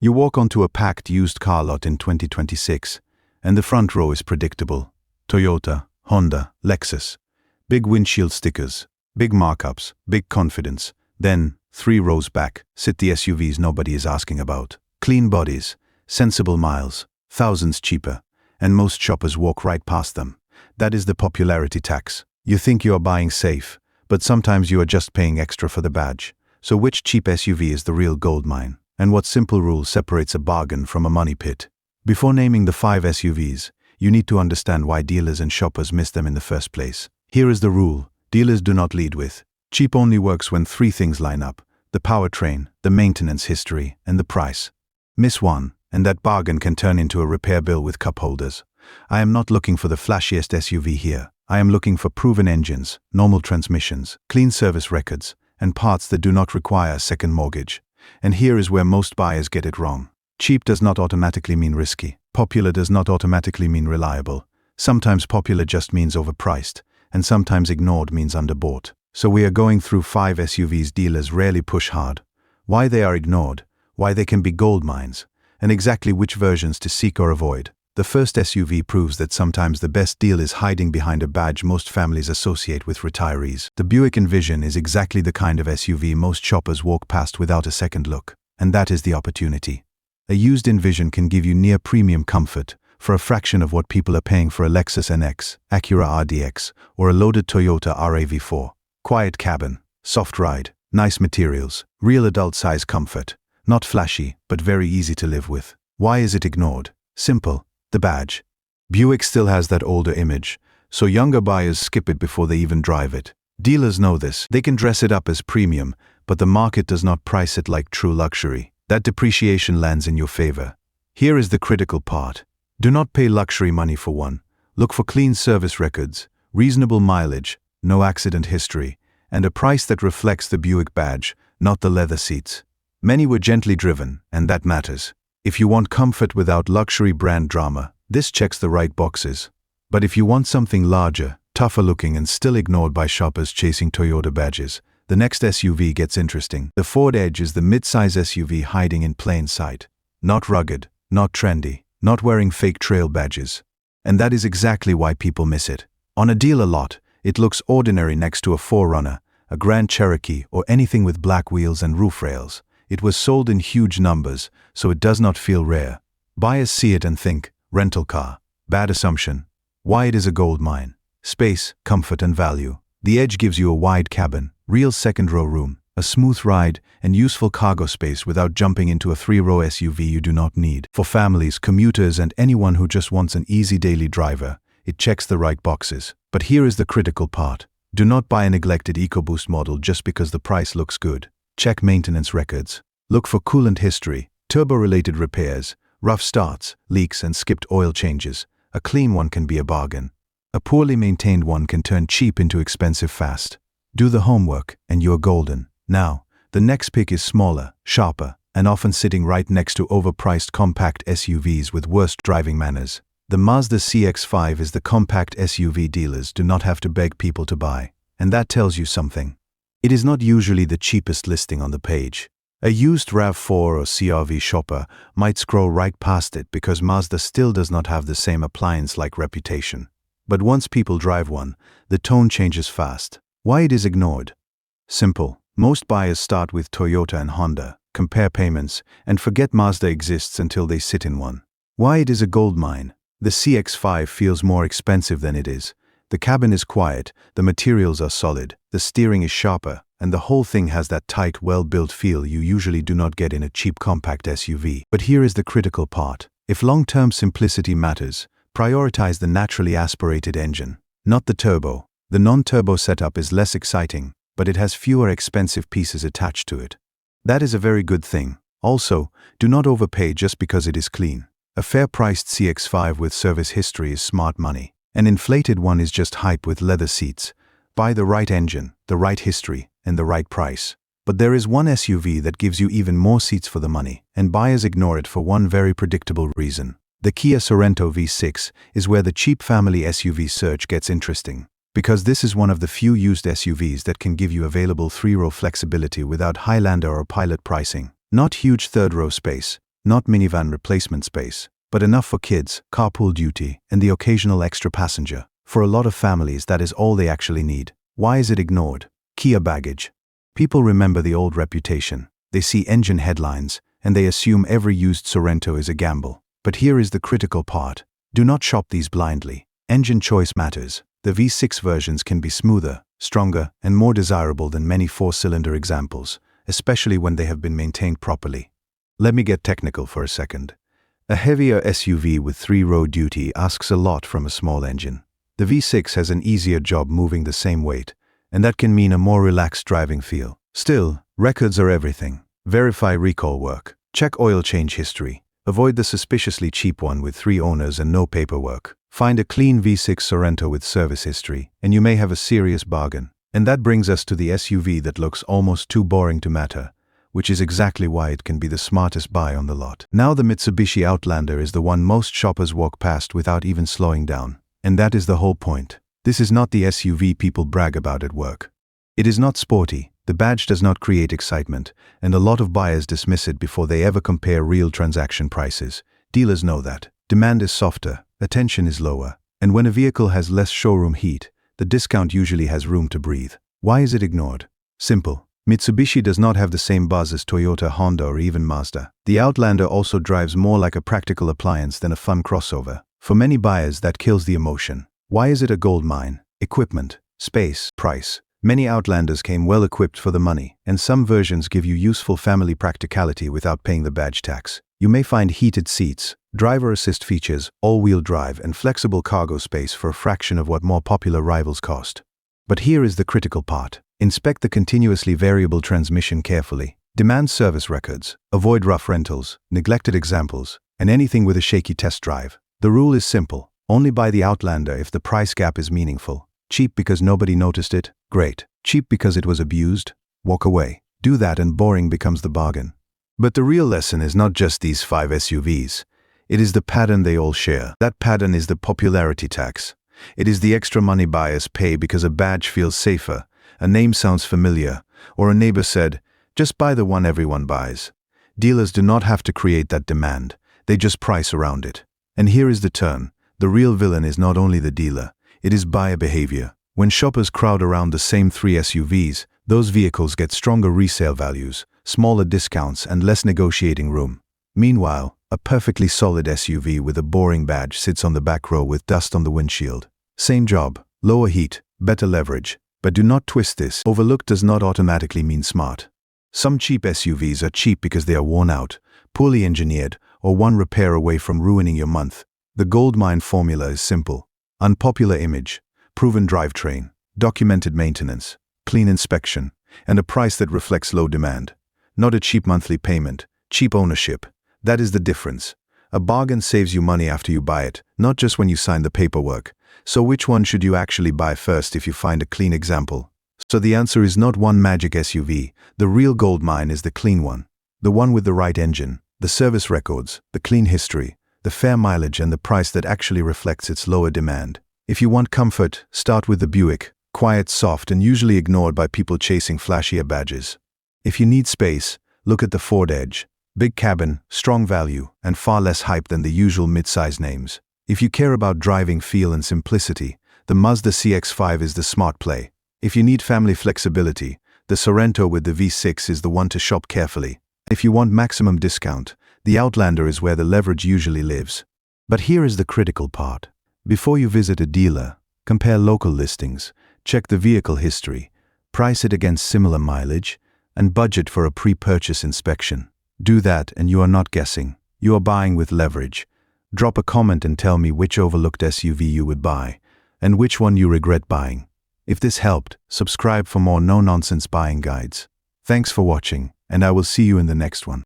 You walk onto a packed used car lot in 2026, and the front row is predictable. Toyota, Honda, Lexus. Big windshield stickers, big markups, big confidence. Then, 3 rows back, sit the SUVs nobody is asking about. Clean bodies, sensible miles, thousands cheaper, and most shoppers walk right past them. That is the popularity tax. You think you are buying safe, but sometimes you are just paying extra for the badge. So which cheap SUV is the real gold mine? And what simple rule separates a bargain from a money pit? Before naming the 5 SUVs, you need to understand why dealers and shoppers miss them in the first place. Here is the rule: dealers do not lead with. Cheap only works when 3 things line up: the powertrain, the maintenance history, and the price. Miss one, and that bargain can turn into a repair bill with cup holders. I am not looking for the flashiest SUV here. I am looking for proven engines, normal transmissions, clean service records, and parts that do not require a second mortgage. And here is where most buyers get it wrong. Cheap does not automatically mean risky. Popular does not automatically mean reliable. Sometimes popular just means overpriced, and sometimes ignored means underbought. So we are going through 5 SUVs dealers rarely push hard. Why they are ignored, why they can be gold mines, and exactly which versions to seek or avoid. The first SUV proves that sometimes the best deal is hiding behind a badge most families associate with retirees. The Buick Envision is exactly the kind of SUV most shoppers walk past without a second look, and that is the opportunity. A used Envision can give you near-premium comfort for a fraction of what people are paying for a Lexus NX, Acura RDX, or a loaded Toyota RAV4. Quiet cabin, soft ride, nice materials, real adult-size comfort. Not flashy, but very easy to live with. Why is it ignored? Simple. The badge. Buick still has that older image, so younger buyers skip it before they even drive it. Dealers know this. They can dress it up as premium, but the market does not price it like true luxury. That depreciation lands in your favor. Here is the critical part. Do not pay luxury money for one. Look for clean service records, reasonable mileage, no accident history, and a price that reflects the Buick badge, not the leather seats. Many were gently driven, and that matters. If you want comfort without luxury brand drama, this checks the right boxes. But if you want something larger, tougher looking, and still ignored by shoppers chasing Toyota badges, the next SUV gets interesting. The Ford Edge is the mid-size SUV hiding in plain sight. Not rugged, not trendy, not wearing fake trail badges. And that is exactly why people miss it. On a dealer lot, it looks ordinary next to a 4Runner, a Grand Cherokee, or anything with black wheels and roof rails. It was sold in huge numbers, so it does not feel rare. Buyers see it and think, rental car. Bad assumption. Why it is a gold mine. Space, comfort, and value. The Edge gives you a wide cabin, real second-row room, a smooth ride, and useful cargo space without jumping into a 3-row SUV you do not need. For families, commuters, and anyone who just wants an easy daily driver, it checks the right boxes. But here is the critical part. Do not buy a neglected EcoBoost model just because the price looks good. Check maintenance records. Look for coolant history, turbo-related repairs, rough starts, leaks, and skipped oil changes. A clean one can be a bargain. A poorly maintained one can turn cheap into expensive fast. Do the homework, and you're golden. Now, the next pick is smaller, sharper, and often sitting right next to overpriced compact SUVs with worst driving manners. The Mazda CX-5 is the compact SUV dealers do not have to beg people to buy. And that tells you something. It is not usually the cheapest listing on the page. A used RAV4 or CR-V shopper might scroll right past it because Mazda still does not have the same appliance-like reputation. But once people drive one, the tone changes fast. Why it is ignored? Simple. Most buyers start with Toyota and Honda, compare payments, and forget Mazda exists until they sit in one. Why it is a gold mine? The CX-5 feels more expensive than it is. The cabin is quiet, the materials are solid, the steering is sharper, and the whole thing has that tight, well-built feel you usually do not get in a cheap compact SUV. But here is the critical part. If long-term simplicity matters, prioritize the naturally aspirated engine, not the turbo. The non-turbo setup is less exciting, but it has fewer expensive pieces attached to it. That is a very good thing. Also, do not overpay just because it is clean. A fair-priced CX-5 with service history is smart money. An inflated one is just hype with leather seats. Buy the right engine, the right history, and the right price. But there is one SUV that gives you even more seats for the money, and buyers ignore it for one very predictable reason. The Kia Sorento V6 is where the cheap family SUV search gets interesting. Because this is one of the few used SUVs that can give you available 3-row flexibility without Highlander or Pilot pricing. Not huge 3rd-row space, not minivan replacement space, but enough for kids, carpool duty, and the occasional extra passenger. For a lot of families, that is all they actually need. Why is it ignored? Kia baggage. People remember the old reputation. They see engine headlines, and they assume every used Sorento is a gamble. But here is the critical part. Do not shop these blindly. Engine choice matters. The V6 versions can be smoother, stronger, and more desirable than many four-cylinder examples, especially when they have been maintained properly. Let me get technical for a second. A heavier SUV with 3-row duty asks a lot from a small engine. The V6 has an easier job moving the same weight, and that can mean a more relaxed driving feel. Still, records are everything. Verify recall work. Check oil change history. Avoid the suspiciously cheap one with 3 owners and no paperwork. Find a clean V6 Sorento with service history, and you may have a serious bargain. And that brings us to the SUV that looks almost too boring to matter, which is exactly why it can be the smartest buy on the lot. Now the Mitsubishi Outlander is the one most shoppers walk past without even slowing down. And that is the whole point. This is not the SUV people brag about at work. It is not sporty, the badge does not create excitement, and a lot of buyers dismiss it before they ever compare real transaction prices. Dealers know that. Demand is softer, attention is lower, and when a vehicle has less showroom heat, the discount usually has room to breathe. Why is it ignored? Simple. Mitsubishi does not have the same buzz as Toyota, Honda, or even Mazda. The Outlander also drives more like a practical appliance than a fun crossover. For many buyers, that kills the emotion. Why is it a gold mine? Equipment, space, price. Many Outlanders came well equipped for the money, and some versions give you useful family practicality without paying the badge tax. You may find heated seats, driver assist features, all-wheel drive, and flexible cargo space for a fraction of what more popular rivals cost. But here is the critical part. Inspect the continuously variable transmission carefully. Demand service records. Avoid rough rentals, neglected examples, and anything with a shaky test drive. The rule is simple. Only buy the Outlander if the price gap is meaningful. Cheap because nobody noticed it? Great. Cheap because it was abused? Walk away. Do that and boring becomes the bargain. But the real lesson is not just these 5 SUVs. It is the pattern they all share. That pattern is the popularity tax. It is the extra money buyers pay because a badge feels safer, a name sounds familiar, or a neighbor said, just buy the one everyone buys. Dealers do not have to create that demand. They just price around it. And here is the turn. The real villain is not only the dealer, it is buyer behavior. When shoppers crowd around the same 3 SUVs, those vehicles get stronger resale values, smaller discounts, and less negotiating room. Meanwhile, a perfectly solid SUV with a boring badge sits on the back row with dust on the windshield. Same job, lower heat, better leverage. But do not twist this. Overlook does not automatically mean smart. Some cheap SUVs are cheap because they are worn out, poorly engineered, or one repair away from ruining your month. The Goldmine formula is simple. Unpopular image, proven drivetrain, documented maintenance, clean inspection, and a price that reflects low demand. Not a cheap monthly payment, cheap ownership. That is the difference. A bargain saves you money after you buy it, not just when you sign the paperwork. So which one should you actually buy first if you find a clean example? So the answer is not one magic SUV. The real Goldmine is the clean one. The one with the right engine, the service records, the clean history, the fair mileage, and the price that actually reflects its lower demand. If you want comfort, start with the Buick, quiet, soft, and usually ignored by people chasing flashier badges. If you need space, look at the Ford Edge. Big cabin, strong value, and far less hype than the usual mid-size names. If you care about driving feel and simplicity, the Mazda CX-5 is the smart play. If you need family flexibility, the Sorento with the V6 is the one to shop carefully. If you want maximum discount, the Outlander is where the leverage usually lives. But here is the critical part. Before you visit a dealer, compare local listings, check the vehicle history, price it against similar mileage, and budget for a pre-purchase inspection. Do that and you are not guessing. You are buying with leverage. Drop a comment and tell me which overlooked SUV you would buy, and which one you regret buying. If this helped, subscribe for more no-nonsense buying guides. Thanks for watching, and I will see you in the next one.